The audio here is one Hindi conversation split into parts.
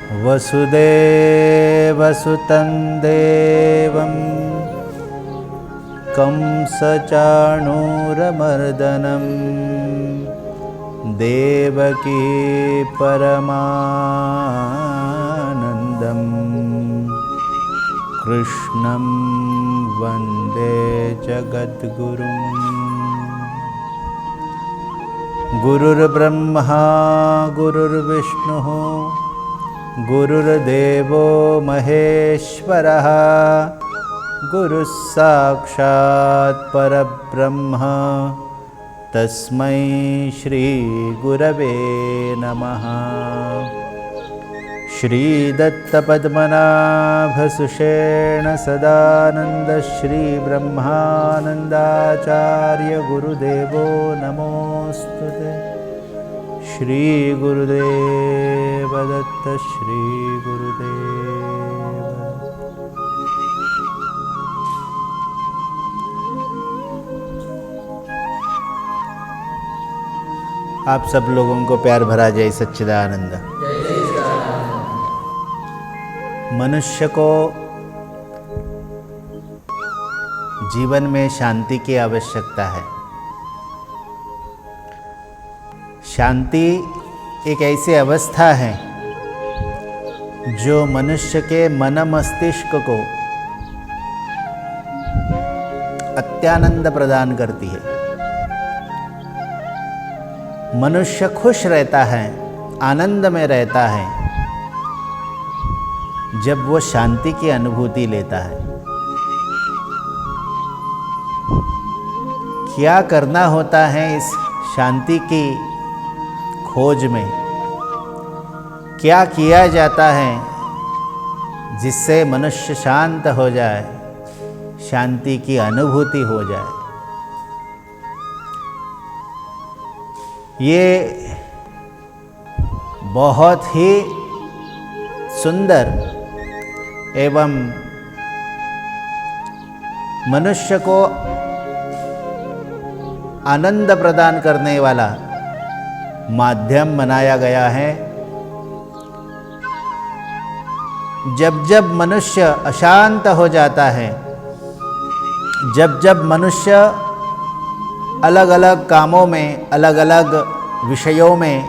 वसुदेवसुतं देवं कंसचाणूरमर्दनं देवकी परमानन्दं कृष्णं वन्दे जगद्गुरुम्। गुरुर्ब्रह्मा गुरुर्विष्णुः गुरुर्देवो महेश्वरः गुरुः साक्षात् परब्रह्म तस्मै श्री गुरवे नमः। श्रीदत्तपद्मनाभसुषेण सदानंद श्री ब्रह्मानंदाचार्य गुरुदेवो नमोस्तुते। श्री गुरुदेव दत्त श्री गुरुदेव। आप सब लोगों को प्यार भरा जय सच्चिदानंद। मनुष्य को जीवन में शांति की आवश्यकता है। शांति एक ऐसी अवस्था है जो मनुष्य के मन मस्तिष्क को अत्यानंद प्रदान करती है। मनुष्य खुश रहता है, आनंद में रहता है जब वो शांति की अनुभूति लेता है। क्या करना होता है इस शांति की खोज में, क्या किया जाता है जिससे मनुष्य शांत हो जाए, शांति की अनुभूति हो जाए। ये बहुत ही सुंदर एवं मनुष्य को आनंद प्रदान करने वाला माध्यम बनाया गया है। जब जब मनुष्य अशांत हो जाता है, जब जब मनुष्य अलग अलग कामों में, अलग अलग विषयों में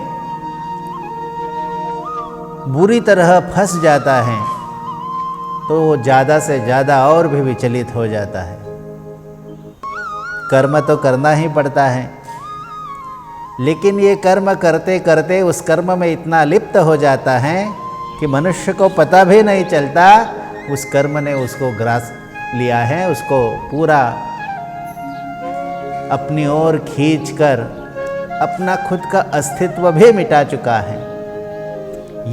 बुरी तरह फंस जाता है, तो वो ज़्यादा से ज़्यादा और भी विचलित हो जाता है। कर्म तो करना ही पड़ता है, लेकिन ये कर्म करते करते उस कर्म में इतना लिप्त हो जाता है कि मनुष्य को पता भी नहीं चलता उस कर्म ने उसको ग्रास लिया है, उसको पूरा अपनी ओर खींचकर अपना खुद का अस्तित्व भी मिटा चुका है।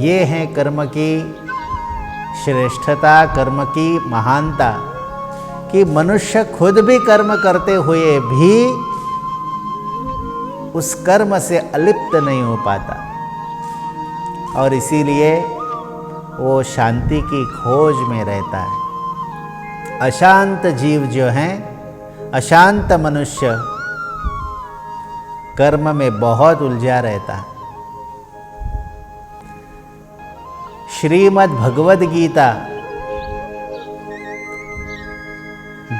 ये है कर्म की श्रेष्ठता, कर्म की महानता, कि मनुष्य खुद भी कर्म करते हुए भी उस कर्म से अलिप्त नहीं हो पाता, और इसीलिए वो शांति की खोज में रहता है। अशांत जीव जो हैं, अशांत मनुष्य कर्म में बहुत उलझा रहता है। श्रीमद् भगवद गीता,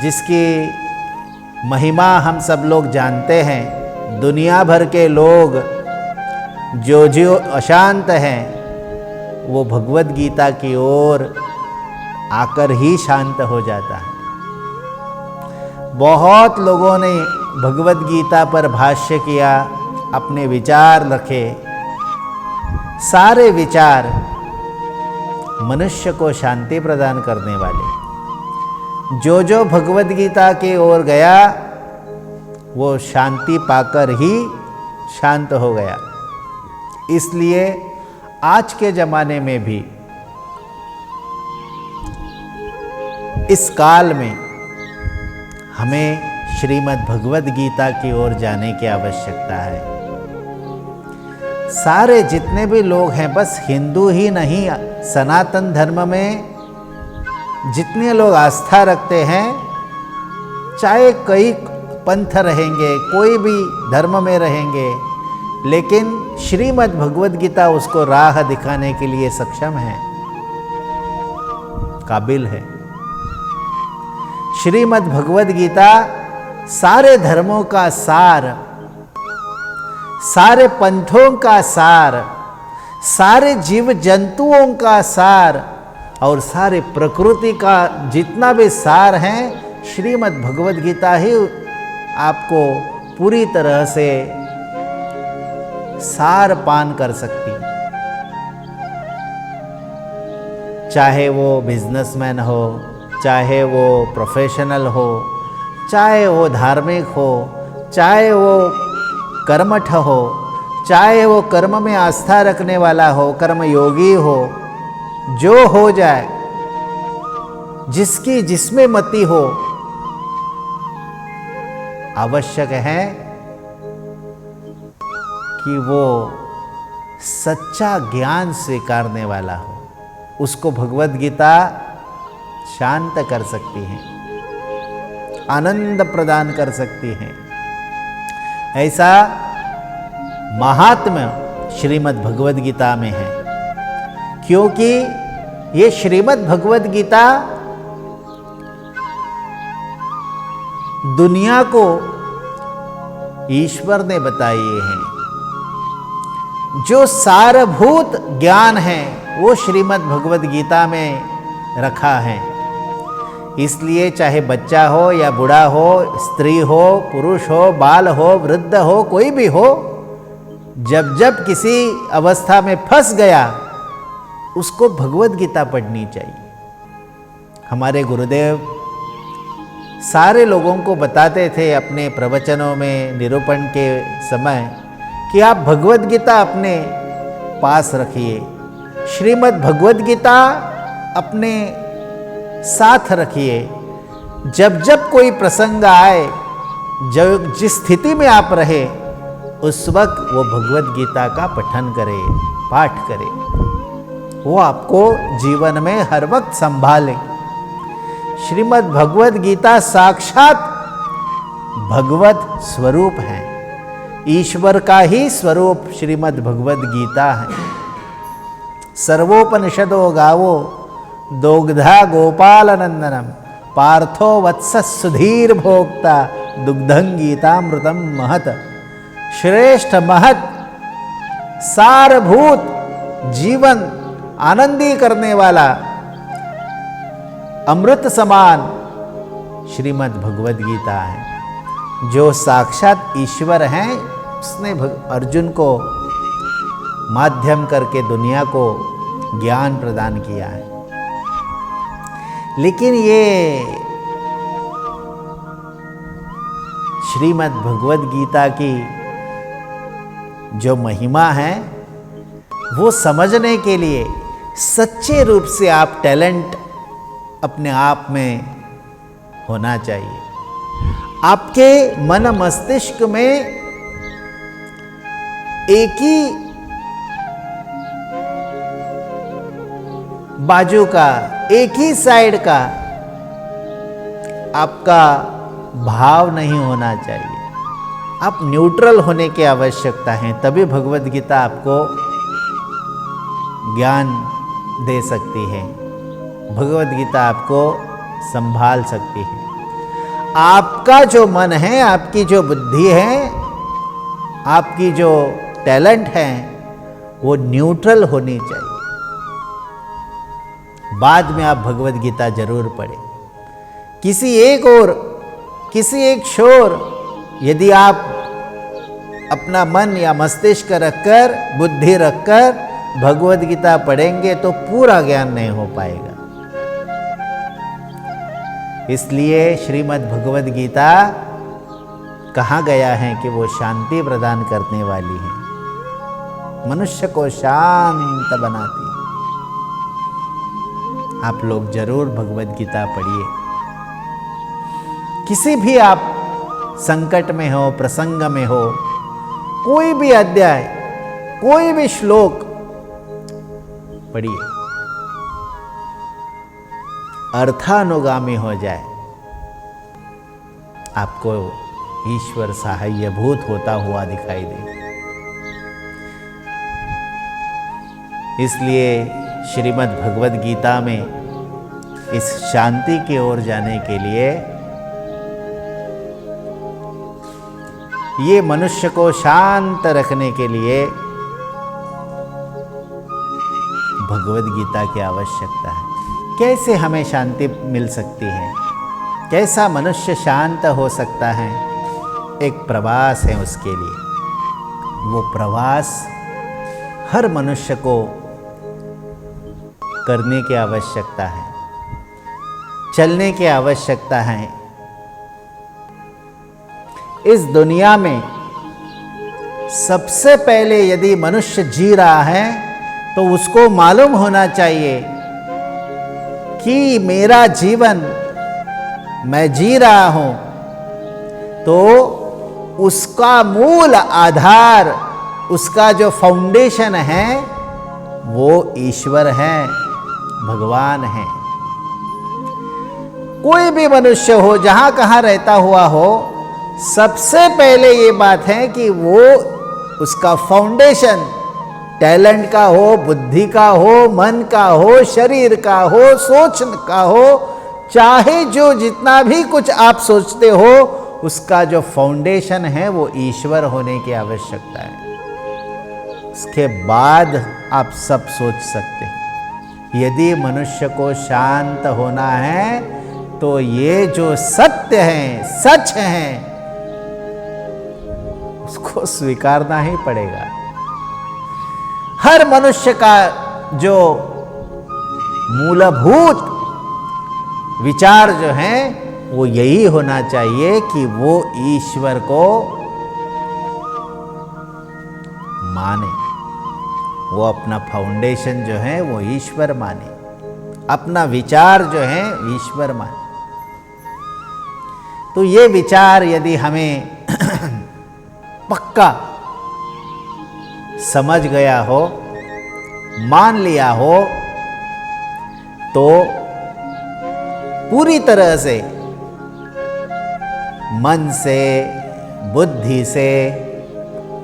जिसकी महिमा हम सब लोग जानते हैं, दुनिया भर के लोग जो अशांत हैं वो भगवद गीता की ओर आकर ही शांत हो जाता है। बहुत लोगों ने भगवद गीता पर भाष्य किया, अपने विचार रखे। सारे विचार मनुष्य को शांति प्रदान करने वाले। जो भगवद गीता की ओर गया वो शांति पाकर ही शांत हो गया। इसलिए आज के ज़माने में भी, इस काल में हमें श्रीमद् भगवद गीता की ओर जाने की आवश्यकता है। सारे जितने भी लोग हैं, बस हिंदू ही नहीं, सनातन धर्म में जितने लोग आस्था रखते हैं, चाहे कई पंथ रहेंगे, कोई भी धर्म में रहेंगे, लेकिन श्रीमद् भगवद गीता उसको राह दिखाने के लिए सक्षम है, काबिल है। श्रीमद् भगवद गीता सारे धर्मों का सार, सारे पंथों का सार, सारे जीव जंतुओं का सार और सारे प्रकृति का जितना भी सार है, श्रीमद् भगवद गीता ही आपको पूरी तरह से सार पान कर सकती। चाहे वो बिजनेसमैन हो, चाहे वो प्रोफेशनल हो, चाहे वो धार्मिक हो, चाहे वो कर्मठ हो, चाहे वो कर्म में आस्था रखने वाला हो, कर्म योगी हो, जो हो जाए, जिसकी जिसमें मति हो, आवश्यक है कि वो सच्चा ज्ञान स्वीकारने वाला हो। उसको भगवद गीता शांत कर सकती है, आनंद प्रदान कर सकती है। ऐसा महात्म्य श्रीमद् भगवद गीता में है, क्योंकि ये श्रीमद् भगवद गीता दुनिया को ईश्वर ने बताई है। जो सारभूत ज्ञान है वो श्रीमद् भगवद गीता में रखा है। इसलिए चाहे बच्चा हो या बूढ़ा हो, स्त्री हो, पुरुष हो, बाल हो, वृद्ध हो, कोई भी हो, जब जब किसी अवस्था में फंस गया उसको भगवद गीता पढ़नी चाहिए। हमारे गुरुदेव सारे लोगों को बताते थे अपने प्रवचनों में, निरूपण के समय, कि आप भगवद गीता अपने पास रखिए, श्रीमद् भगवद गीता अपने साथ रखिए। जब जब कोई प्रसंग आए, जब जिस स्थिति में आप रहे, उस वक्त वो भगवद गीता का पठन करें, पाठ करें। वो आपको जीवन में हर वक्त संभाले। श्रीमद् भगवद गीता साक्षात भगवत स्वरूप है, ईश्वर का ही स्वरूप श्रीमद् भगवद गीता है। सर्वोपनिषदो गावो दोग्धा गोपालनंदनम पार्थो वत्स सुधीर भोक्ता दुग्धं गीतामृतम महत। श्रेष्ठ महत सारभूत जीवन आनंदी करने वाला अमृत समान श्रीमद् भगवद गीता है। जो साक्षात ईश्वर हैं, उसने अर्जुन को माध्यम करके दुनिया को ज्ञान प्रदान किया है। लेकिन ये श्रीमद् भगवद गीता की जो महिमा है, वो समझने के लिए सच्चे रूप से आप टैलेंट अपने आप में होना चाहिए। आपके मन मस्तिष्क में एक ही बाजू का, एक ही साइड का आपका भाव नहीं होना चाहिए। आप न्यूट्रल होने की आवश्यकता है, तभी भगवद गीता आपको ज्ञान दे सकती है, भगवद गीता आपको संभाल सकती है। आपका जो मन है, आपकी जो बुद्धि है, आपकी जो टैलेंट है, वो न्यूट्रल होनी चाहिए। बाद में आप भगवद गीता जरूर पढ़ें। किसी एक ओर, किसी एक छोर यदि आप अपना मन या मस्तिष्क रखकर, बुद्धि रखकर भगवद गीता पढ़ेंगे तो पूरा ज्ञान नहीं हो पाएगा। इसलिए श्रीमद् भगवद गीता कहा गया है कि वो शांति प्रदान करने वाली है, मनुष्य को शांत बनाती है। आप लोग जरूर भगवद गीता पढ़िए। किसी भी आप संकट में हो, प्रसंग में हो, कोई भी अध्याय, कोई भी श्लोक पढ़िए, अर्थानुगामी हो जाए, आपको ईश्वर सहायभूत होता हुआ दिखाई दे। इसलिए श्रीमद् भगवद गीता में इस शांति की ओर जाने के लिए, ये मनुष्य को शांत रखने के लिए भगवद गीता की आवश्यकता है। कैसे हमें शांति मिल सकती है, कैसा मनुष्य शांत हो सकता है? एक प्रवास है उसके लिए। वो प्रवास हर मनुष्य को करने की आवश्यकता है, चलने की आवश्यकता है। इस दुनिया में सबसे पहले यदि मनुष्य जी रहा है तो उसको मालूम होना चाहिए कि मेरा जीवन मैं जी रहा हूं, तो उसका मूल आधार, उसका जो फाउंडेशन है वो ईश्वर है, भगवान है। कोई भी मनुष्य हो, जहां कहां रहता हुआ हो, सबसे पहले ये बात है कि वो उसका फाउंडेशन टैलेंट का हो, बुद्धि का हो, मन का हो, शरीर का हो, सोच का हो, चाहे जो जितना भी कुछ आप सोचते हो, उसका जो फाउंडेशन है वो ईश्वर होने की आवश्यकता है। उसके बाद आप सब सोच सकते हैं। यदि मनुष्य को शांत होना है तो ये जो सत्य है, सच है, उसको स्वीकारना ही पड़ेगा। हर मनुष्य का जो मूलभूत विचार जो है वो यही होना चाहिए कि वो ईश्वर को माने, वो अपना फाउंडेशन जो है वो ईश्वर माने, अपना विचार जो है ईश्वर माने। तो ये विचार यदि हमें पक्का समझ गया हो, मान लिया हो, तो पूरी तरह से मन से, बुद्धि से,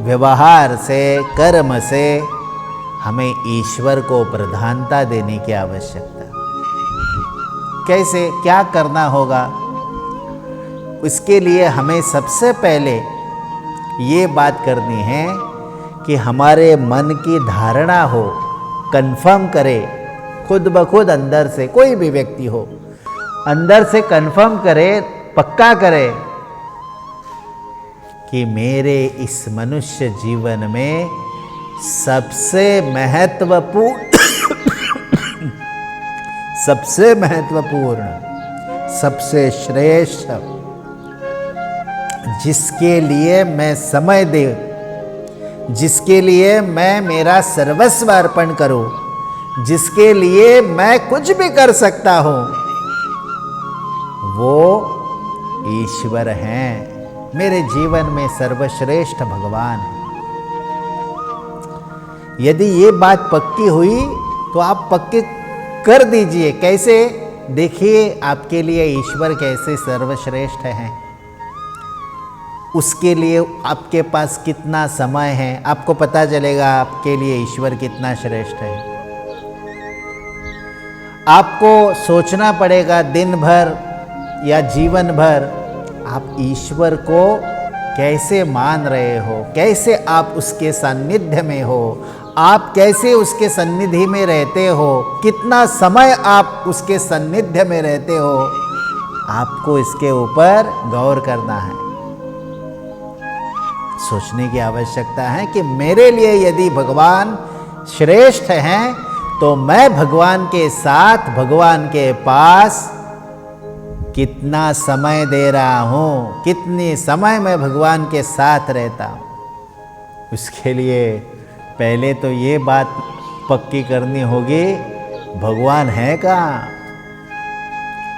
व्यवहार से, कर्म से हमें ईश्वर को प्रधानता देने की आवश्यकता। कैसे, क्या करना होगा? उसके लिए हमें सबसे पहले ये बात करनी है कि हमारे मन की धारणा हो, कंफर्म करे, खुद ब खुद अंदर से, कोई भी व्यक्ति हो, अंदर से कंफर्म करे, पक्का करे कि मेरे इस मनुष्य जीवन में सबसे महत्वपूर्ण सबसे श्रेष्ठ, जिसके लिए मैं समय दे, जिसके लिए मैं मेरा सर्वस्व अर्पण करूं, जिसके लिए मैं कुछ भी कर सकता हूं, वो ईश्वर हैं। मेरे जीवन में सर्वश्रेष्ठ भगवान है। यदि ये बात पक्की हुई तो आप पक्की कर दीजिए। कैसे? देखिए आपके लिए ईश्वर कैसे सर्वश्रेष्ठ हैं। उसके लिए आपके पास कितना समय है, आपको पता चलेगा आपके लिए ईश्वर कितना श्रेष्ठ है। आपको सोचना पड़ेगा दिन भर या जीवन भर आप ईश्वर को कैसे मान रहे हो, कैसे आप उसके सान्निध्य में हो, आप कैसे उसके सन्निधि में रहते हो, कितना समय आप उसके सान्निध्य में रहते हो। आपको इसके ऊपर गौर करना है, सोचने की आवश्यकता है कि मेरे लिए यदि भगवान श्रेष्ठ हैं तो मैं भगवान के साथ, भगवान के पास कितना समय दे रहा हूं, कितने समय मैं भगवान के साथ रहता हूं। उसके लिए पहले तो ये बात पक्की करनी होगी, भगवान है कहाँ।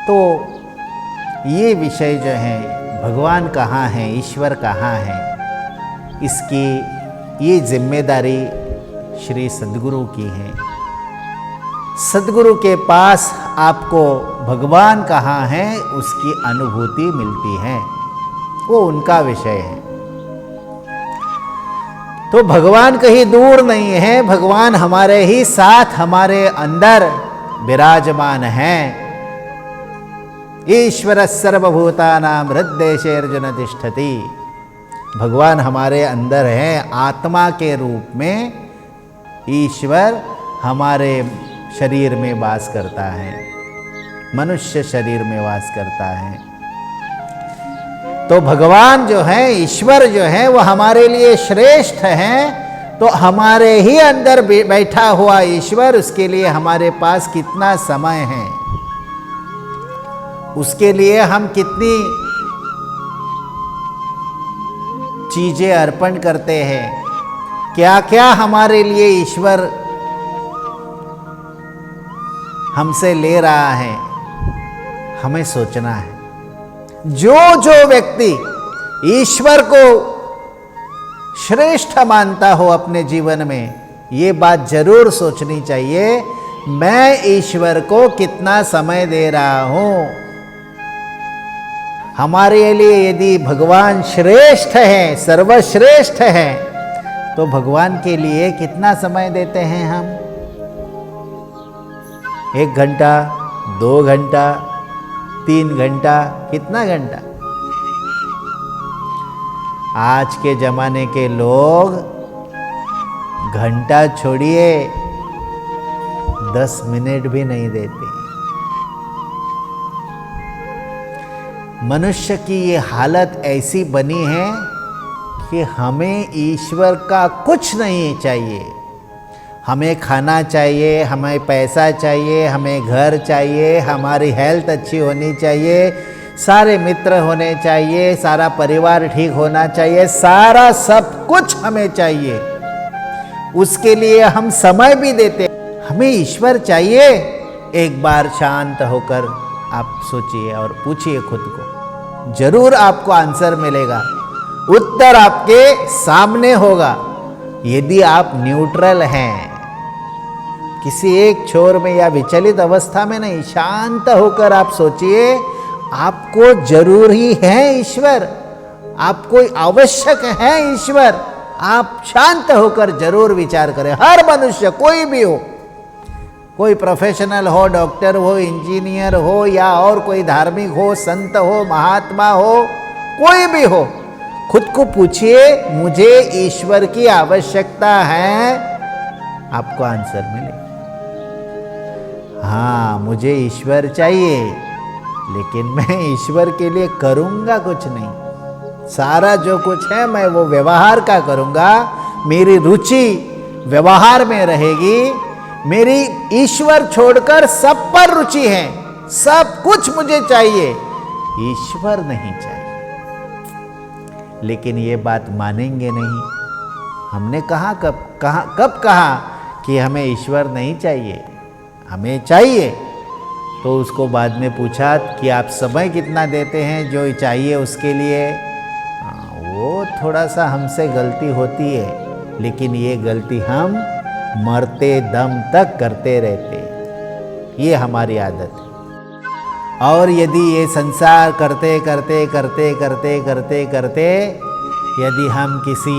तो ये विषय जो है, भगवान कहाँ है, ईश्वर कहाँ है, इसकी ये जिम्मेदारी श्री सद्गुरु की है। सद्गुरु के पास आपको भगवान कहाँ है उसकी अनुभूति मिलती है, वो उनका विषय है। तो भगवान कहीं दूर नहीं है, भगवान हमारे ही साथ, हमारे अंदर विराजमान हैं। ईश्वर सर्वभूतानां हृद्देशे अर्जुन तिष्ठति। भगवान हमारे अंदर हैं, आत्मा के रूप में ईश्वर हमारे शरीर में वास करता है, मनुष्य शरीर में वास करता है। तो भगवान जो है, ईश्वर जो है, वो हमारे लिए श्रेष्ठ हैं। तो हमारे ही अंदर बैठा हुआ ईश्वर, उसके लिए हमारे पास कितना समय है, उसके लिए हम कितनी चीजें अर्पण करते हैं, क्या क्या हमारे लिए ईश्वर हमसे ले रहा है, हमें सोचना है। जो जो व्यक्ति ईश्वर को श्रेष्ठ मानता हो अपने जीवन में, ये बात जरूर सोचनी चाहिए, मैं ईश्वर को कितना समय दे रहा हूं। हमारे लिए यदि भगवान श्रेष्ठ है, सर्वश्रेष्ठ है, तो भगवान के लिए कितना समय देते हैं हम? 1 घंटा, 2 घंटा, 3 घंटा, कितना घंटा? आज के जमाने के लोग घंटा छोड़िए 10 मिनट भी नहीं देते। मनुष्य की ये हालत ऐसी बनी है कि हमें ईश्वर का कुछ नहीं चाहिए। हमें खाना चाहिए, हमें पैसा चाहिए, हमें घर चाहिए, हमारी हेल्थ अच्छी होनी चाहिए, सारे मित्र होने चाहिए, सारा परिवार ठीक होना चाहिए, सारा सब कुछ हमें चाहिए। उसके लिए हम समय भी देते। हमें ईश्वर चाहिए। एक बार शांत होकर आप सोचिए और पूछिए खुद को, जरूर आपको आंसर मिलेगा, उत्तर आपके सामने होगा। यदि आप न्यूट्रल हैं, किसी एक छोर में या विचलित अवस्था में नहीं, शांत होकर आप सोचिए, आपको जरूरी है ईश्वर, आपको आवश्यक है ईश्वर। आप शांत होकर जरूर विचार करें। हर मनुष्य, कोई भी हो, कोई प्रोफेशनल हो, डॉक्टर हो, इंजीनियर हो, या और कोई धार्मिक हो, संत हो, महात्मा हो, कोई भी हो, खुद को पूछिए, मुझे ईश्वर की आवश्यकता है? आपको आंसर मिलेगा, हाँ मुझे ईश्वर चाहिए, लेकिन मैं ईश्वर के लिए करूंगा कुछ नहीं। सारा जो कुछ है मैं वो व्यवहार का करूंगा, मेरी रुचि व्यवहार में रहेगी। मेरी ईश्वर छोड़कर सब पर रुचि है, सब कुछ मुझे चाहिए, ईश्वर नहीं चाहिए। लेकिन ये बात मानेंगे नहीं। हमने कब कहा कि हमें ईश्वर नहीं चाहिए? हमें चाहिए। तो उसको बाद में पूछा कि आप समय कितना देते हैं जो चाहिए उसके लिए? वो थोड़ा सा हमसे गलती होती है, लेकिन ये गलती हम मरते दम तक करते रहते, ये हमारी आदत है। और यदि ये संसार करते करते करते करते करते करते यदि हम किसी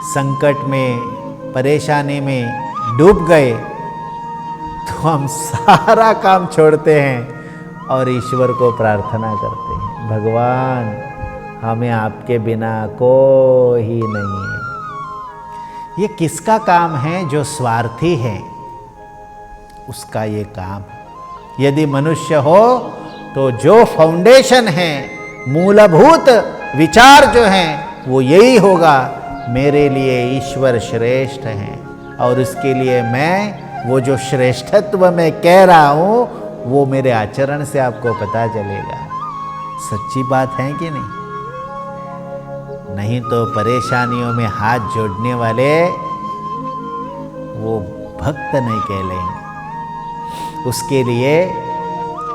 संकट में, परेशानी में डूब गए, तो हम सारा काम छोड़ते हैं और ईश्वर को प्रार्थना करते हैं, भगवान हमें आपके बिना कोई ही नहीं है। ये किसका काम है? जो स्वार्थी है, उसका ये काम। यदि मनुष्य हो तो जो फाउंडेशन है, मूलभूत विचार जो हैं, वो यही होगा, मेरे लिए ईश्वर श्रेष्ठ हैं, और उसके लिए मैं वो जो श्रेष्ठत्व मैं कह रहा हूं, वो मेरे आचरण से आपको पता चलेगा। सच्ची बात है कि नहीं? नहीं तो परेशानियों में हाथ जोड़ने वाले वो भक्त नहीं कहलाएंगे। उसके लिए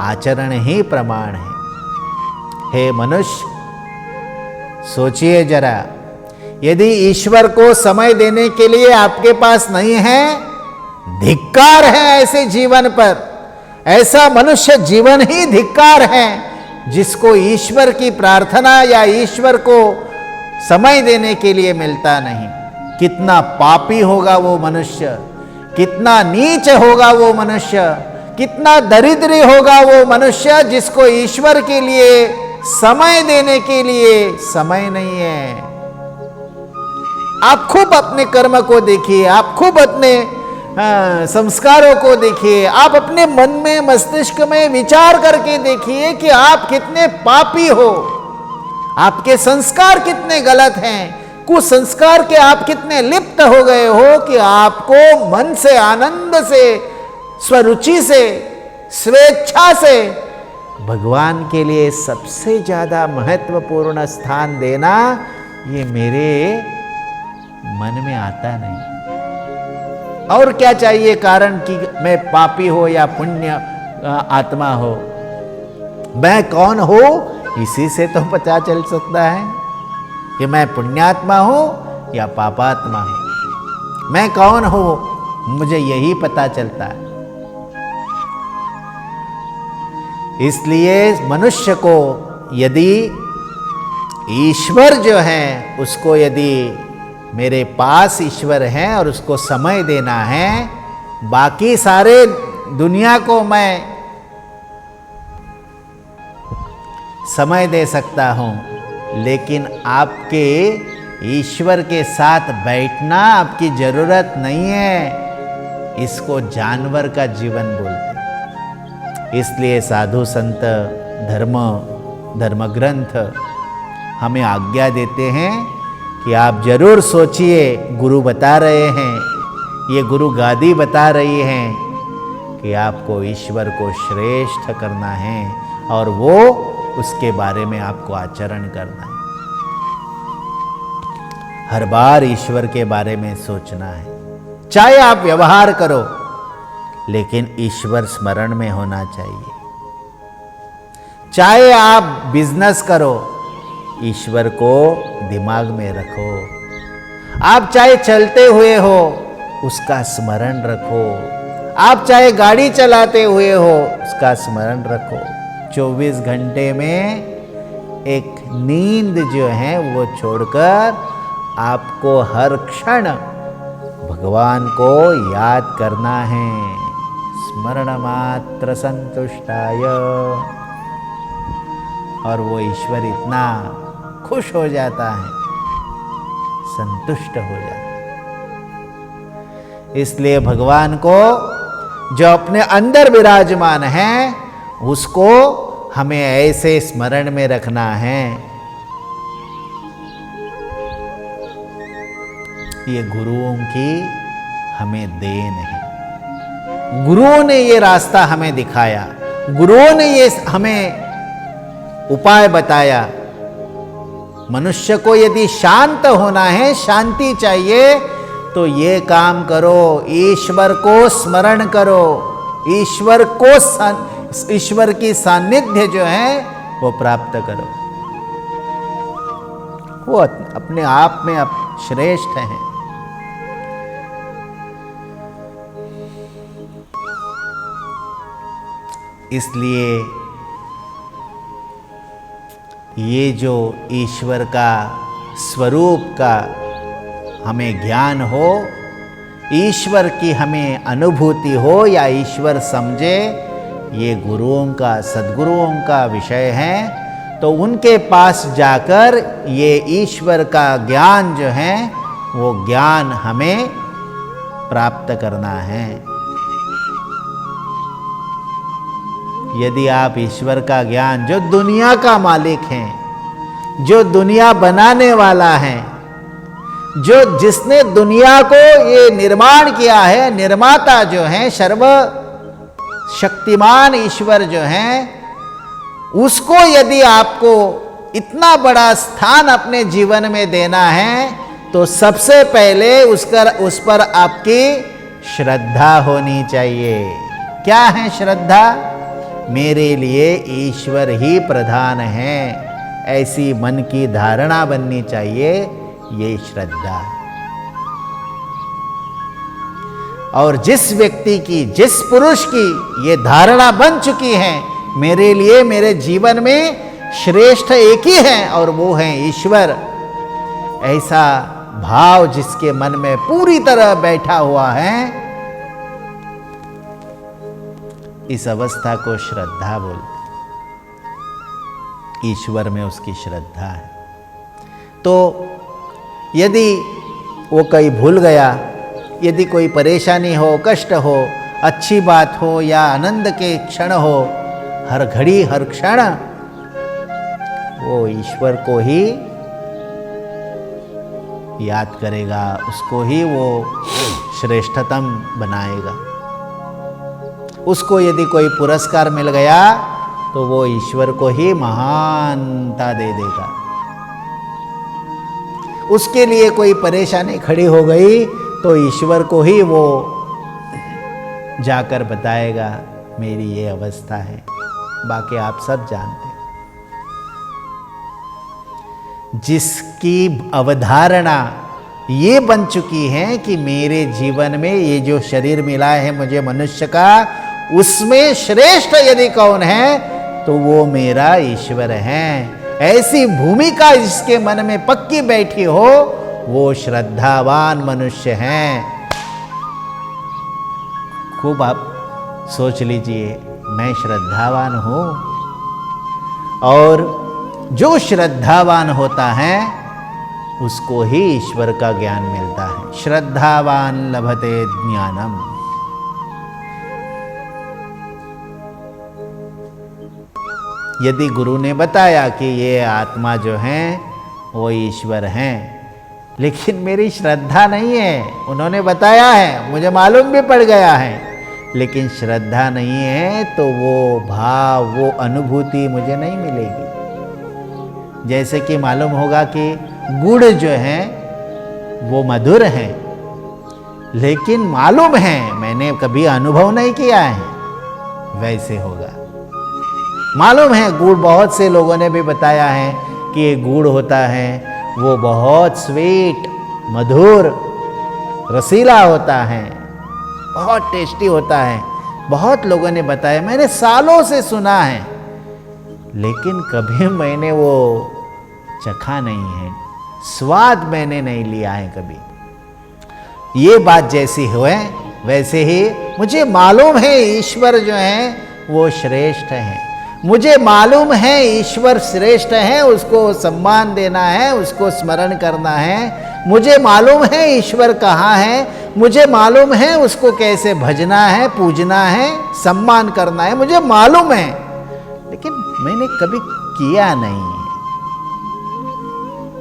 आचरण ही प्रमाण है। हे मनुष्य, सोचिए जरा, यदि ईश्वर को समय देने के लिए आपके पास नहीं है, धिक्कार है ऐसे जीवन पर। ऐसा मनुष्य जीवन ही धिक्कार है जिसको ईश्वर की प्रार्थना या ईश्वर को समय देने के लिए मिलता नहीं। कितना पापी होगा वो मनुष्य, कितना नीच होगा वो मनुष्य, कितना दरिद्री होगा वो मनुष्य जिसको ईश्वर के लिए समय देने के लिए समय नहीं है। आप खूब अपने कर्म को देखिए, आप खूब अपने संस्कारों को देखिए, आप अपने मन में मस्तिष्क में विचार करके देखिए कि आप कितने पापी हो, आपके संस्कार कितने गलत हैं, कुसंस्कार के आप कितने लिप्त हो गए हो कि आपको मन से, आनंद से, स्वरुचि से, स्वेच्छा से भगवान के लिए सबसे ज्यादा महत्वपूर्ण स्थान देना, ये मेरे मन में आता नहीं। और क्या चाहिए कारण कि मैं पापी हो या पुण्य आत्मा हो? मैं कौन हो इसी से तो पता चल सकता है कि मैं पुण्यात्मा हूं या पापात्मा हूं। मैं कौन हूं मुझे यही पता चलता है। इसलिए मनुष्य को यदि ईश्वर जो है, उसको यदि मेरे पास ईश्वर है और उसको समय देना है, बाकी सारे दुनिया को मैं समय दे सकता हूं, लेकिन आपके ईश्वर के साथ बैठना आपकी जरूरत नहीं है। इसको जानवर का जीवन बोलते हैं। इसलिए साधु संत, धर्म ग्रंथ हमें आज्ञा देते हैं कि आप जरूर सोचिए, गुरु बता रहे हैं, ये गुरु गादी बता रही हैं कि आपको ईश्वर को श्रेष्ठ करना है और वो उसके बारे में आपको आचरण करना है। हर बार ईश्वर के बारे में सोचना है। चाहे आप व्यवहार करो, लेकिन ईश्वर स्मरण में होना चाहिए। चाहे आप बिजनेस करो, ईश्वर को दिमाग में रखो। आप चाहे चलते हुए हो, उसका स्मरण रखो। आप चाहे गाड़ी चलाते हुए हो, उसका स्मरण रखो। 24 घंटे में एक नींद जो है वो छोड़कर आपको हर क्षण भगवान को याद करना है। स्मरण मात्र संतुष्टाय। और वो ईश्वर इतना खुश हो जाता है, संतुष्ट हो जाता है। इसलिए भगवान को जो अपने अंदर विराजमान है, उसको हमें ऐसे स्मरण में रखना है। ये गुरुओं की हमें देन है। गुरुओं ने ये रास्ता हमें दिखाया, गुरुओं ने ये हमें उपाय बताया। मनुष्य को यदि शांत होना है, शांति चाहिए, तो ये काम करो, ईश्वर को स्मरण करो, ईश्वर की सानिध्य जो है वो प्राप्त करो। वो अपने आप में श्रेष्ठ है। इसलिए ये जो ईश्वर का स्वरूप का हमें ज्ञान हो, ईश्वर की हमें अनुभूति हो या ईश्वर समझे, ये गुरुओं का, सद्गुरुओं का विषय है। तो उनके पास जाकर ये ईश्वर का ज्ञान जो है वो ज्ञान हमें प्राप्त करना है। यदि आप ईश्वर का ज्ञान, जो दुनिया का मालिक है, जो दुनिया बनाने वाला है, जिसने दुनिया को ये निर्माण किया है, निर्माता जो है, सर्व शक्तिमान ईश्वर जो है, उसको यदि आपको इतना बड़ा स्थान अपने जीवन में देना है, तो सबसे पहले उस पर आपकी श्रद्धा होनी चाहिए। क्या है श्रद्धा? मेरे लिए ईश्वर ही प्रधान है, ऐसी मन की धारणा बननी चाहिए। ये श्रद्धा। और जिस व्यक्ति की, जिस पुरुष की ये धारणा बन चुकी है, मेरे लिए, मेरे जीवन में श्रेष्ठ एक ही है और वो है ईश्वर, ऐसा भाव जिसके मन में पूरी तरह बैठा हुआ है, इस अवस्था को श्रद्धा बोलते। ईश्वर में उसकी श्रद्धा है। तो यदि वो कहीं भूल गया, यदि कोई परेशानी हो, कष्ट हो, अच्छी बात हो या आनंद के क्षण हो, हर घड़ी हर क्षण वो ईश्वर को ही याद करेगा, उसको ही वो श्रेष्ठतम बनाएगा। उसको यदि कोई पुरस्कार मिल गया तो वो ईश्वर को ही महानता दे देगा। उसके लिए कोई परेशानी खड़ी हो गई तो ईश्वर को ही वो जाकर बताएगा मेरी ये अवस्था है। बाकी आप सब जानते हैं। जिसकी अवधारणा ये बन चुकी है कि मेरे जीवन में ये जो शरीर मिला है मुझे मनुष्य का, उसमें श्रेष्ठ यदि कौन है तो वो मेरा ईश्वर है, ऐसी भूमिका जिसके मन में पक्की बैठी हो, वो श्रद्धावान मनुष्य हैं। खूब आप सोच लीजिए, मैं श्रद्धावान हूं। और जो श्रद्धावान होता है उसको ही ईश्वर का ज्ञान मिलता है। श्रद्धावान लभते ज्ञानम। यदि गुरु ने बताया कि ये आत्मा जो है वो ईश्वर हैं, लेकिन मेरी श्रद्धा नहीं है, उन्होंने बताया है, मुझे मालूम भी पड़ गया है, लेकिन श्रद्धा नहीं है, तो वो भाव, वो अनुभूति मुझे नहीं मिलेगी। जैसे कि मालूम होगा कि गुड़ जो है वो मधुर है, लेकिन मालूम है, मैंने कभी अनुभव नहीं किया है, वैसे होगा। मालूम है गुड़, बहुत से लोगों ने भी बताया है कि ये गुड़ होता है वो बहुत स्वीट, मधुर, रसीला होता है, बहुत टेस्टी होता है। बहुत लोगों ने बताया, मैंने सालों से सुना है, लेकिन कभी मैंने वो चखा नहीं है, स्वाद मैंने नहीं लिया है कभी। ये बात जैसी हुए वैसे ही मुझे मालूम है ईश्वर जो है वो श्रेष्ठ है। मुझे मालूम है ईश्वर श्रेष्ठ है, उसको सम्मान देना है, उसको स्मरण करना है। मुझे मालूम है ईश्वर कहाँ है, मुझे मालूम है उसको कैसे भजना है, पूजना है, सम्मान करना है, मुझे मालूम है, लेकिन मैंने कभी किया नहीं है।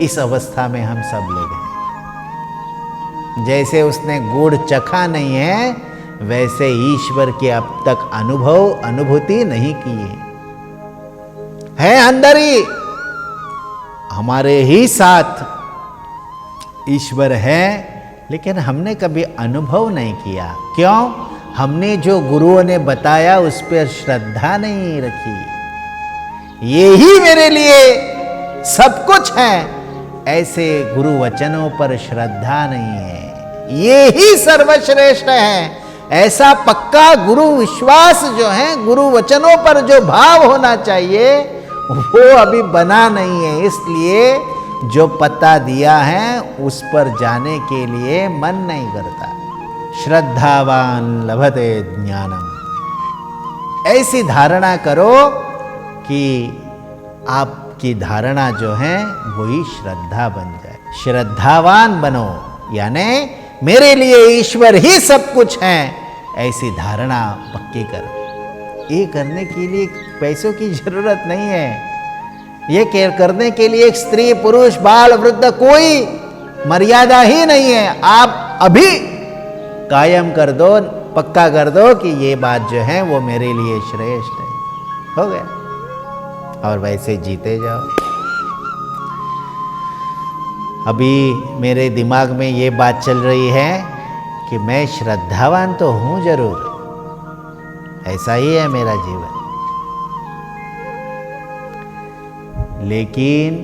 इस अवस्था में हम सब लोग हैं। जैसे उसने गुड़ चखा नहीं है, वैसे ईश्वर के अब तक अनुभूति नहीं की है अंदर ही, हमारे ही साथ ईश्वर है, लेकिन हमने कभी अनुभव नहीं किया। क्यों? हमने जो गुरुओं ने बताया उस पर श्रद्धा नहीं रखी। ये ही मेरे लिए सब कुछ है, ऐसे गुरु वचनों पर श्रद्धा नहीं है। ये ही सर्वश्रेष्ठ है, ऐसा पक्का गुरु विश्वास जो है, गुरु वचनों पर जो भाव होना चाहिए वो अभी बना नहीं है। इसलिए जो पता दिया है उस पर जाने के लिए मन नहीं करता। श्रद्धावान लभते ज्ञानम। ऐसी धारणा करो कि आपकी धारणा जो है वही श्रद्धा बन जाए। श्रद्धावान बनो, यानी मेरे लिए ईश्वर ही सब कुछ है, ऐसी धारणा पक्की करो। ये करने के लिए पैसों की जरूरत नहीं है। ये करने के लिए एक स्त्री, पुरुष, बाल, वृद्ध कोई मर्यादा ही नहीं है। आप अभी कायम कर दो, पक्का कर दो कि ये बात जो है वो मेरे लिए श्रेष्ठ है, हो गया। और वैसे जीते जाओ। अभी मेरे दिमाग में ये बात चल रही है कि मैं श्रद्धावान तो हूं जरूर, ऐसा ही है मेरा जीवन, लेकिन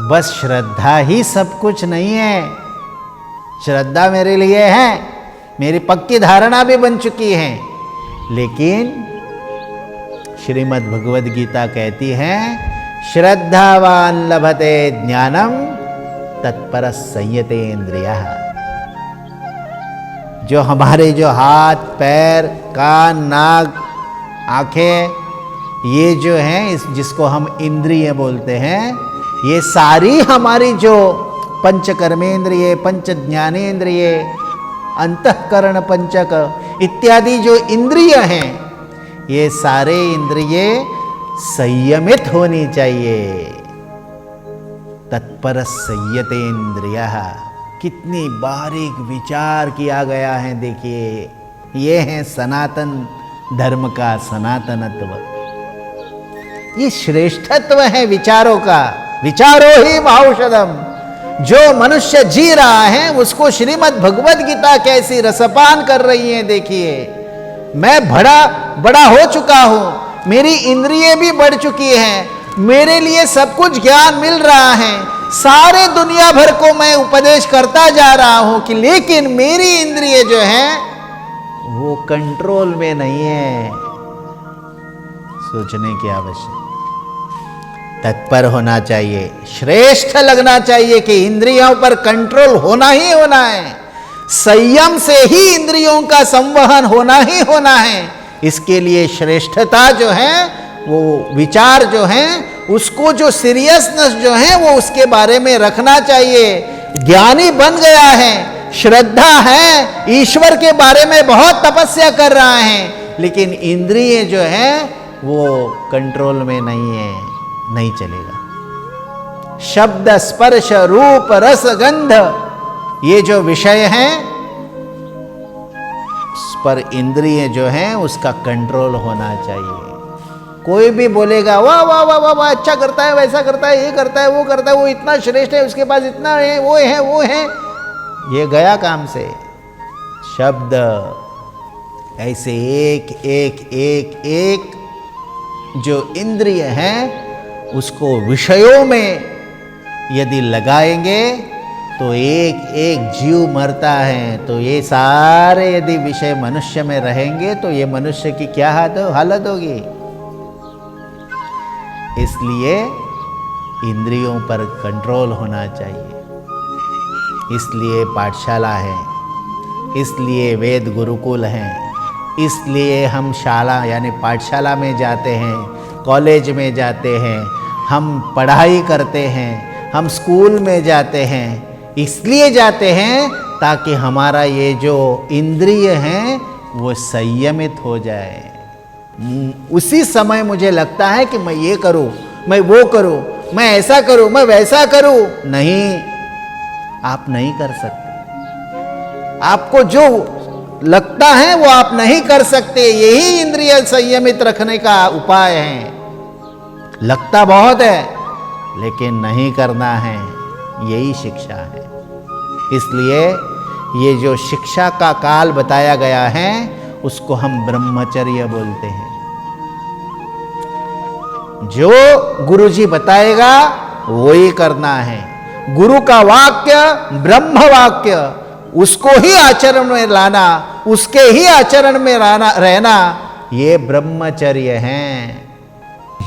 बस श्रद्धा ही सब कुछ नहीं है। श्रद्धा मेरे लिए है, मेरी पक्की धारणा भी बन चुकी है, लेकिन श्रीमद् भगवद गीता कहती है श्रद्धावान लभते ज्ञानम तत्पर संयतेन्द्रियः। जो हमारे जो हाथ पैर कान नाक आंखें ये जो हैं जिसको हम इंद्रिय बोलते हैं, ये सारी हमारी जो पंच कर्मेंद्रिय पंच ज्ञानेन्द्रिय अंतःकरण पंचक इत्यादि जो इंद्रिय हैं, ये सारे इंद्रिय संयमित होनी चाहिए। तत्पर संयतेन्द्रियः। कितनी बारीक विचार किया गया है। देखिए, ये है सनातन धर्म का सनातनत्व। ये श्रेष्ठत्व है विचारों का। विचारो ही औषधम। जो मनुष्य जी रहा है उसको श्रीमद् भगवद गीता कैसी रसपान कर रही है। देखिए, मैं बड़ा हो चुका हूं, मेरी इंद्रियें भी बढ़ चुकी हैं, मेरे लिए सब कुछ ज्ञान मिल रहा है, सारे दुनिया भर को मैं उपदेश करता जा रहा हूं कि लेकिन मेरी इंद्रिय जो है वो कंट्रोल में नहीं है। सोचने की आवश्यकता। तत्पर होना चाहिए, श्रेष्ठ लगना चाहिए कि इंद्रियों पर कंट्रोल होना ही होना है। संयम से ही इंद्रियों का संवहन होना ही होना है। इसके लिए श्रेष्ठता जो है वो विचार जो है उसको जो सीरियसनेस जो है वो उसके बारे में रखना चाहिए। ज्ञानी बन गया है, श्रद्धा है, ईश्वर के बारे में बहुत तपस्या कर रहा है, लेकिन इंद्रिय जो है वो कंट्रोल में नहीं है, नहीं चलेगा। शब्द स्पर्श रूप रस गंध ये जो विषय हैं उस पर इंद्रिय जो है उसका कंट्रोल होना चाहिए। कोई भी बोलेगा वाह वाह वाह वाह वाह अच्छा करता है, वैसा करता है, ये करता है, वो इतना श्रेष्ठ है, उसके पास इतना है, वो है, ये गया काम से। शब्द ऐसे एक एक एक एक जो इंद्रिय हैं उसको विषयों में यदि लगाएंगे तो एक एक जीव मरता है। तो ये सारे यदि विषय मनुष्य में रहेंगे तो ये मनुष्य की क्या हालत होगी। इसलिए इंद्रियों पर कंट्रोल होना चाहिए। इसलिए पाठशाला है, इसलिए वेद गुरुकुल हैं, इसलिए हम शाला यानी पाठशाला में जाते हैं, कॉलेज में जाते हैं, हम पढ़ाई करते हैं, हम स्कूल में जाते हैं। इसलिए जाते हैं ताकि हमारा ये जो इंद्रिय हैं वो संयमित हो जाए। उसी समय मुझे लगता है कि मैं ये करूं, मैं वो करूं, मैं ऐसा करूं, मैं वैसा करूं। नहीं, आप नहीं कर सकते। आपको जो लगता है वो आप नहीं कर सकते। यही इंद्रिय संयमित रखने का उपाय है। लगता बहुत है लेकिन नहीं करना है, यही शिक्षा है। इसलिए ये जो शिक्षा का काल बताया गया है उसको हम ब्रह्मचर्य बोलते हैं। जो गुरुजी बताएगा वो ही करना है। गुरु का वाक्य ब्रह्म वाक्य, उसको ही आचरण में लाना, उसके ही आचरण में रहना, ये ब्रह्मचर्य है।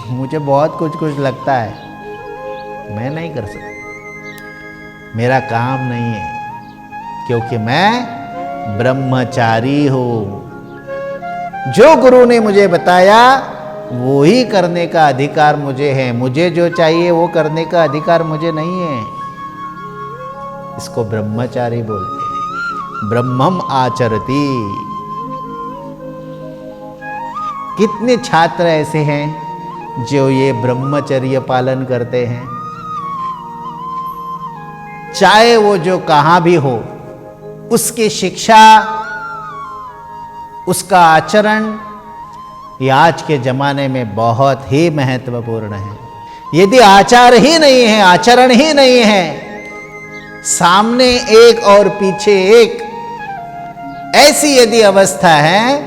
मुझे बहुत कुछ लगता है, मैं नहीं कर सकता, मेरा काम नहीं है, क्योंकि मैं ब्रह्मचारी हूं। जो गुरु ने मुझे बताया वो ही करने का अधिकार मुझे है। मुझे जो चाहिए वो करने का अधिकार मुझे नहीं है। इसको ब्रह्मचारी बोलते हैं। ब्रह्मम आचरति। कितने छात्र ऐसे हैं जो ये ब्रह्मचर्य पालन करते हैं, चाहे वो जो कहां भी हो, उसकी शिक्षा, उसका आचरण ये आज के जमाने में बहुत ही महत्वपूर्ण है। यदि आचार ही नहीं है, आचरण ही नहीं है, सामने एक और पीछे एक, ऐसी यदि अवस्था है,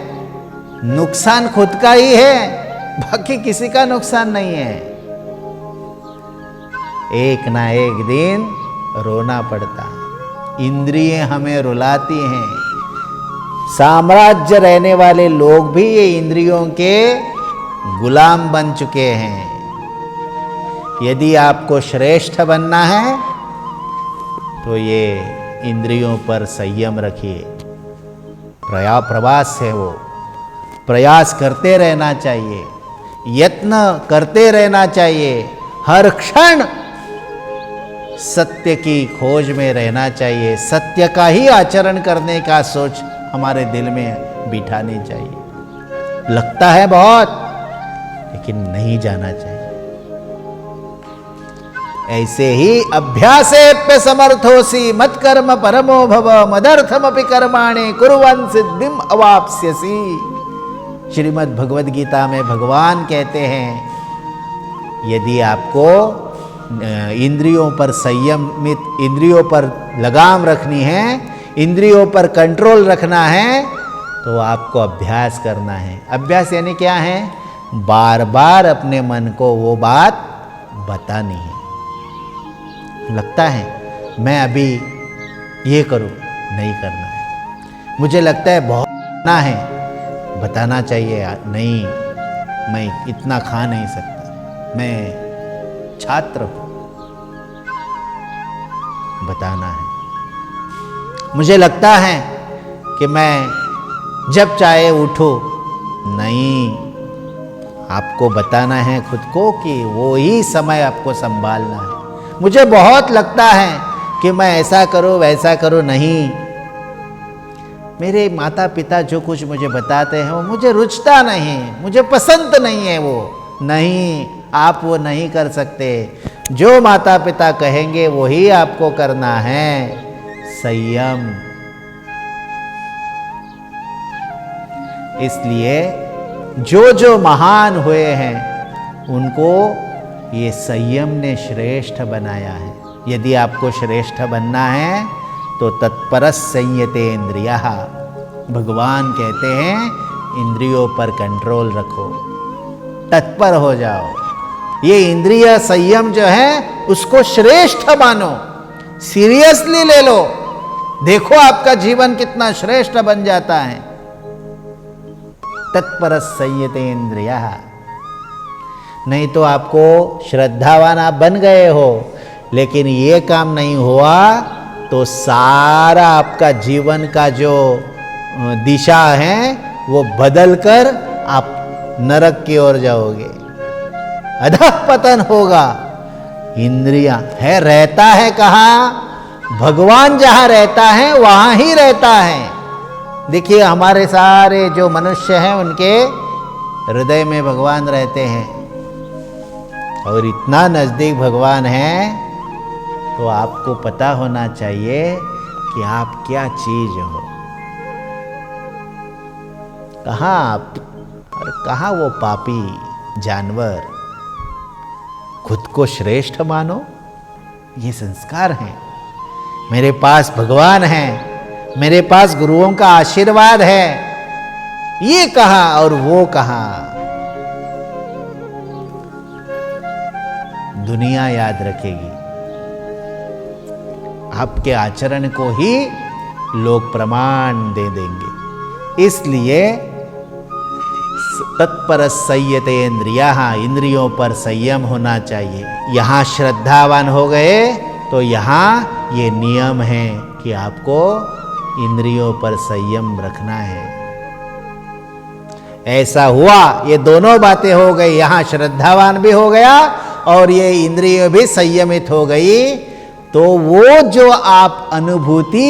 नुकसान खुद का ही है, बाकी किसी का नुकसान नहीं है। एक ना एक दिन रोना पड़ता है। इंद्रियें हमें रुलाती हैं। साम्राज्य रहने वाले लोग भी ये इंद्रियों के गुलाम बन चुके हैं। यदि आपको श्रेष्ठ बनना है तो ये इंद्रियों पर संयम रखिए। प्रवास है वो, प्रयास करते रहना चाहिए, यत्न करते रहना चाहिए, हर क्षण सत्य की खोज में रहना चाहिए, सत्य का ही आचरण करने का सोच हमारे दिल में बिठानी चाहिए। लगता है बहुत, लेकिन नहीं जाना चाहिए। ऐसे ही अभ्यासेप्य समर्थोसी मत कर्म परमो भव मदर्थमपि कर्माणि कुर्वन् सिद्धिम अवाप्स्यसि। श्रीमद् भगवद गीता में भगवान कहते हैं, यदि आपको इंद्रियों पर संयमित, इंद्रियों पर लगाम रखनी है, इंद्रियों पर कंट्रोल रखना है, तो आपको अभ्यास करना है। अभ्यास यानी क्या है? बार बार अपने मन को वो बात बतानी है। लगता है मैं अभी ये करूं, नहीं करना है। मुझे लगता है बहुत खाना है, बताना चाहिए नहीं, मैं इतना खा नहीं सकता, मैं छात्र हूं, बताना है। मुझे लगता है कि मैं जब चाहे उठो, नहीं, आपको बताना है खुद को कि वो ही समय आपको संभालना है। मुझे बहुत लगता है कि मैं ऐसा करूं वैसा करूं, नहीं, मेरे माता पिता जो कुछ मुझे बताते हैं वो मुझे रुचता नहीं, मुझे पसंद नहीं है वो, नहीं, आप वो नहीं कर सकते। जो माता पिता कहेंगे वही आपको करना है। संयम। इसलिए जो जो महान हुए हैं उनको ये संयम ने श्रेष्ठ बनाया है। यदि आपको श्रेष्ठ बनना है तो तत्परस् संयतेन्द्रियः। भगवान कहते हैं इंद्रियों पर कंट्रोल रखो, तत्पर हो जाओ। ये इंद्रिय संयम जो है उसको श्रेष्ठ मानो, सीरियसली ले लो। देखो आपका जीवन कितना श्रेष्ठ बन जाता है। तत्परस् संयतेन्द्रियः। नहीं तो आपको श्रद्धावान आप बन गए हो, लेकिन ये काम नहीं हुआ तो सारा आपका जीवन का जो दिशा है वो बदलकर आप नरक की ओर जाओगे, अधःपतन होगा। इंद्रियां है, रहता है कहाँ? भगवान जहां रहता है वहां ही रहता है। देखिए हमारे सारे जो मनुष्य हैं उनके हृदय में भगवान रहते हैं, और इतना नजदीक भगवान है तो आपको पता होना चाहिए कि आप क्या चीज हो, कहाँ आप और कहाँ वो पापी जानवर। खुद को श्रेष्ठ मानो, ये संस्कार है। मेरे पास भगवान है, मेरे पास गुरुओं का आशीर्वाद है, ये कहा और वो कहा। दुनिया याद रखेगी, आपके आचरण को ही लोग प्रमाण दे देंगे। इसलिए तत्परस् संयतेन्द्रियः, इंद्रियों पर संयम होना चाहिए। यहां श्रद्धावान हो गए तो यहां ये नियम है कि आपको इंद्रियों पर संयम रखना है। ऐसा हुआ, ये दोनों बातें हो गई, यहां श्रद्धावान भी हो गया और ये इंद्रिय भी संयमित हो गई। तो वो जो आप अनुभूति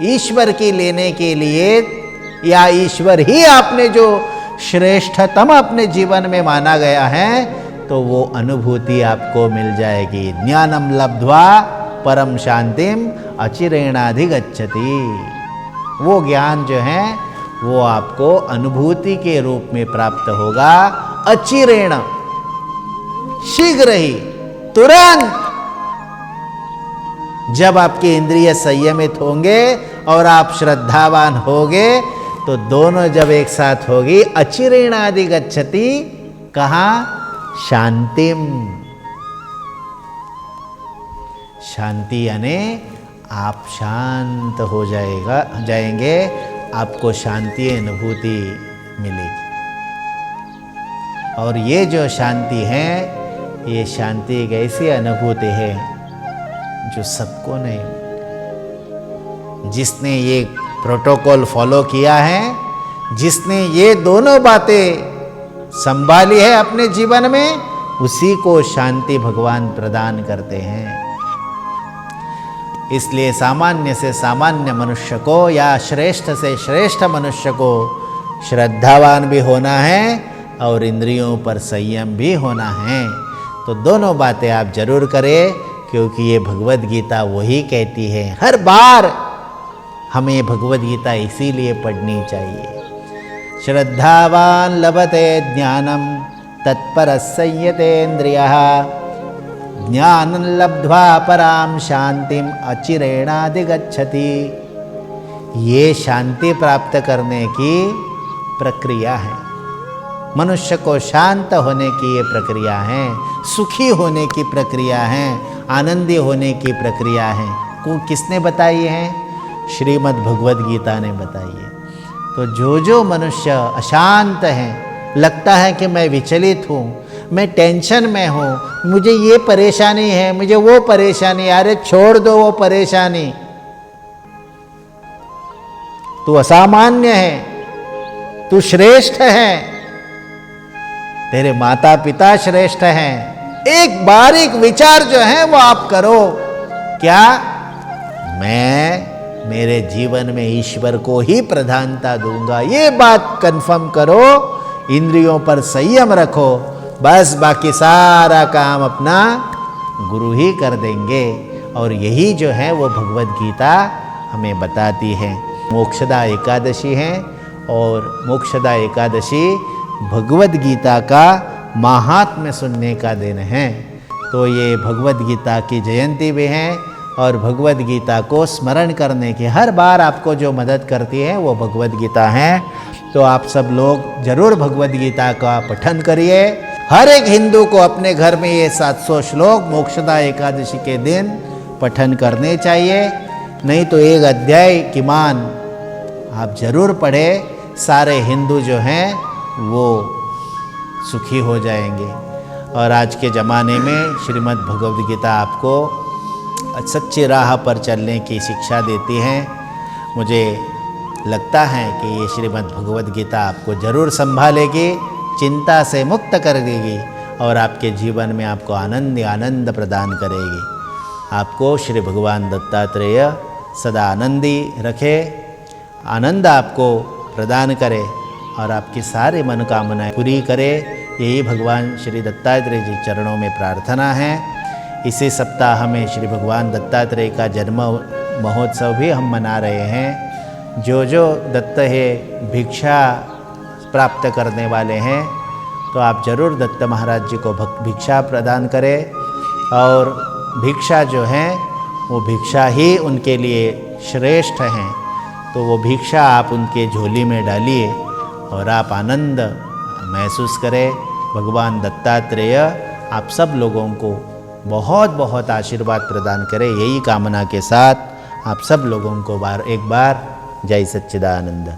ईश्वर की लेने के लिए, या ईश्वर ही आपने जो श्रेष्ठतम अपने जीवन में माना गया है, तो वो अनुभूति आपको मिल जाएगी। ज्ञानम लब्ध्वा परम शांतिम अचिरेणाधिगच्छति। वो ज्ञान जो है वो आपको अनुभूति के रूप में प्राप्त होगा। अचिरेण, शीघ्र ही, तुरंत। जब आपके इंद्रिय संयमित होंगे और आप श्रद्धावान होगे तो दोनों जब एक साथ होगी, अचिरेणाधिगच्छति, कहाँ? शांतिम। शांति यानी आप शांत हो जाएंगे, आपको शांति अनुभूति मिलेगी। और ये जो शांति है, ये शांति एक ऐसी अनुभूति है जो सबको नहीं मिलती। जिसने ये प्रोटोकॉल फॉलो किया है, जिसने ये दोनों बातें संभाली है अपने जीवन में, उसी को शांति भगवान प्रदान करते हैं। इसलिए सामान्य से सामान्य मनुष्य को या श्रेष्ठ से श्रेष्ठ मनुष्य को श्रद्धावान भी होना है और इंद्रियों पर संयम भी होना है। तो दोनों बातें आप जरूर करें, क्योंकि ये भगवद गीता वही कहती है। हर बार हमें भगवद गीता इसीलिए पढ़नी चाहिए। श्रद्धावान लभते ज्ञानम तत्पर संयतेन्द्रियः ज्ञानं लब्ध्वा पराम शांतिम अचिरेणाधिगच्छति। ये शांति प्राप्त करने की प्रक्रिया है। मनुष्य को शांत होने की ये प्रक्रिया है, सुखी होने की प्रक्रिया है, आनंदी होने की प्रक्रिया है। को किसने बताई है? श्रीमद् भगवद गीता ने बताई है। तो जो मनुष्य अशांत है, लगता है कि मैं विचलित हूँ, मैं टेंशन में हूँ, मुझे ये परेशानी है, मुझे वो परेशानी, अरे छोड़ दो वो परेशानी। तू असामान्य है, तू श्रेष्ठ है, तेरे माता पिता श्रेष्ठ हैं। एक बारीक विचार जो है वो आप करो, क्या मैं मेरे जीवन में ईश्वर को ही प्रधानता दूंगा, ये बात कंफर्म करो, इंद्रियों पर संयम रखो, बस बाकी सारा काम अपना गुरु ही कर देंगे। और यही जो है वो भगवद गीता हमें बताती है। मोक्षदा एकादशी है और मोक्षदा एकादशी भगवद गीता का महात्म्य सुनने का दिन है। तो ये भगवद गीता की जयंती भी है और भगवद गीता को स्मरण करने की हर बार आपको जो मदद करती है वो भगवद गीता है। तो आप सब लोग जरूर भगवद गीता का पठन करिए। हर एक हिंदू को अपने घर में ये 700 श्लोक मोक्षदा एकादशी के दिन पठन करने चाहिए। नहीं तो एक अध्याय की मान आप जरूर पढ़ें, सारे हिंदू जो हैं वो सुखी हो जाएंगे। और आज के ज़माने में श्रीमद् भगवद गीता आपको सच्ची राह पर चलने की शिक्षा देती है। मुझे लगता है कि ये श्रीमद् भगवद गीता आपको जरूर संभालेगी, चिंता से मुक्त कर देगी और आपके जीवन में आपको आनंद प्रदान करेगी। आपको श्री भगवान दत्तात्रेय सदा आनंदी रखे, आनंद आपको प्रदान करे और आपकी सारी मनोकामनाएं पूरी करे। यही भगवान श्री दत्तात्रेय जी चरणों में प्रार्थना है। इसी सप्ताह में श्री भगवान दत्तात्रेय का जन्म महोत्सव भी हम मना रहे हैं। जो दत्त है भिक्षा प्राप्त करने वाले हैं, तो आप जरूर दत्त महाराज जी को भिक्षा प्रदान करें। और भिक्षा जो है वो भिक्षा ही उनके लिए श्रेष्ठ हैं। तो वो भिक्षा आप उनके झोली में डालिए और आप आनंद महसूस करें। भगवान दत्तात्रेय आप सब लोगों को बहुत बहुत आशीर्वाद प्रदान करें। यही कामना के साथ आप सब लोगों को एक बार जय सच्चिदानंद।